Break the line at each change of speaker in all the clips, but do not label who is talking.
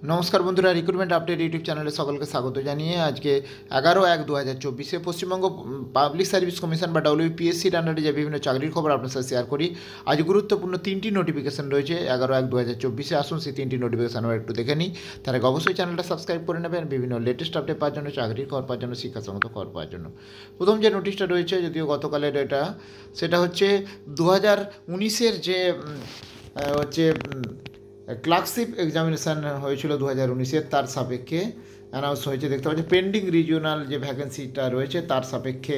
নমস্কার বন্ধুরা, recruitment update YouTube চ্যানেলে সকলকে স্বাগত জানিয়ে আজকে 11/1/2024 পশ্চিমবঙ্গ পাবলিক সার্ভিস কমিশন বা WPSCর আন্ডারে যে বিভিন্ন চাকরির খবর আপনার সাথে শেয়ার করি। আজ গুরুত্বপূর্ণ 3টি নোটিফিকেশন রয়েছে 11/1/2024। আসুন সেই 3টি নোটিফিকেশন আমরা একটু দেখে নিই। তার আগে অবশ্যই চ্যানেলটা সাবস্ক্রাইব করে নেবেন বিভিন্ন লেটেস্ট আপডেট পাওয়ার জন্য, চাকরির খবর পাওয়ার জন্য, শিক্ষাসংগত খবর পাওয়ার জন্য। প্রথম যে নোটিশটা রয়েছে, যদিও গতকালের এটা, সেটা হচ্ছে 2019-এর যে হচ্ছে ক্লার্কশিপ এক্সামিনেশান হয়েছিল 2019-এর, তার সাপেক্ষে অ্যানাউন্স হয়েছে। দেখতে পাচ্ছি পেন্ডিং রিজিওনাল যে ভ্যাকেন্সিটা রয়েছে তার সাপেক্ষে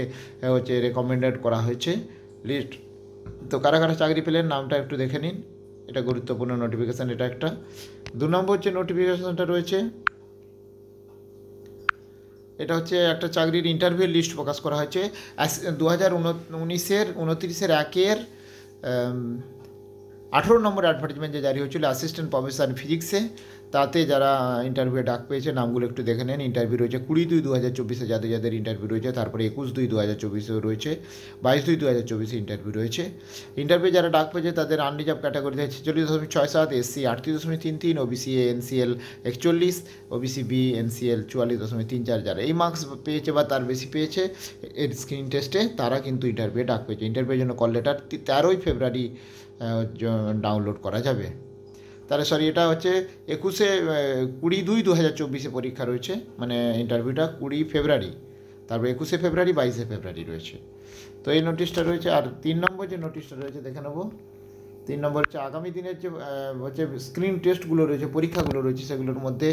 হচ্ছে রেকমেন্ডেড করা হয়েছে লিস্ট। তো কারা কারা চাকরি পেলেন নামটা একটু দেখে নিন। এটা গুরুত্বপূর্ণ নোটিফিকেশান। এটা একটা 2 নম্বর যে নোটিফিকেশানটা রয়েছে, এটা হচ্ছে একটা চাকরির ইন্টারভিউ লিস্ট প্রকাশ করা হয়েছে 2019-এর 29/1-এর 18 নম্বর অ্যাডভার্টাইজমেন্ট যে জারি হয়েছিল অ্যাসিস্ট্যান্ট প্রফেসর ফিজিক্সে, তাতে যারা ইন্টারভিউ ডাক পেয়েছে নামগুলো একটু দেখে নেন। ইন্টারভিউ রয়েছে 20/2/2024 যাদের যাদের ইন্টারভিউ রয়েছে, তারপরে 21/2/2024 রয়েছে, 22/2/2024 ইন্টারভিউ রয়েছে। ইন্টারভিউ যারা ডাক পেয়েছে তাদের আনরিজার্ভ ক্যাটাগরিতে 46.67, SC 38.33, OBC A NCL 41, OBC B NCL 44.34। যারা এই মার্কস পেয়েছে বা তার বেশি পেয়েছে এর স্ক্রিন টেস্টে, তারা কিন্তু ইন্টারভিউ ডাক পেয়েছে। ইন্টারভিউর জন্য কল লেটার 13 ফেব্রুয়ারি ডাউনলোড করা যাবে। তাহলে এটা হচ্ছে 20/2/2024 পরীক্ষা রয়েছে, মানে ইন্টারভিউটা 20 ফেব্রুয়ারি, তারপর 21 ফেব্রুয়ারি, 22 ফেব্রুয়ারি রয়েছে। তো এই নোটিশটা রয়েছে। আর 3 নম্বর যে নোটিশটা রয়েছে দেখে নেবো। 3 নম্বর হচ্ছে আগামী দিনের যে হচ্ছে স্ক্রিন টেস্টগুলো রয়েছে, পরীক্ষাগুলো রয়েছে, সেগুলোর মধ্যে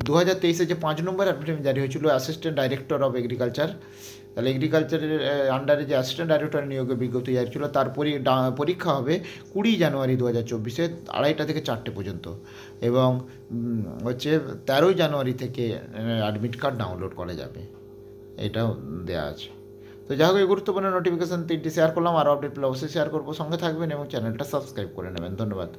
2023-এ যে 5 নম্বর অ্যাডভার্টাইজমেন্ট জারি হয়েছিল অ্যাসিস্ট্যান্ট ডাইরেক্টর অফ এগ্রিকালচার, তাহলে এগ্রিকালচারের আন্ডারে যে অ্যাসিস্ট্যান্ট ডাইরেক্টর নিয়োগের বিজ্ঞপ্তি জারি ছিল, তার পরীক্ষা হবে 20 জানুয়ারি 2024-এ 2:30 থেকে 4টে পর্যন্ত, এবং হচ্ছে 13 জানুয়ারি থেকে অ্যাডমিট কার্ড ডাউনলোড করা যাবে, এটাও দেওয়া আছে। তো যাই হোক, এই গুরুত্বপূর্ণ নোটিফিকেশান 3টি শেয়ার করলাম। আরও আপডেট পেলে অবশ্যই শেয়ার করবো। সঙ্গে থাকবেন এবং চ্যানেলটা সাবস্ক্রাইব করে নেবেন। ধন্যবাদ।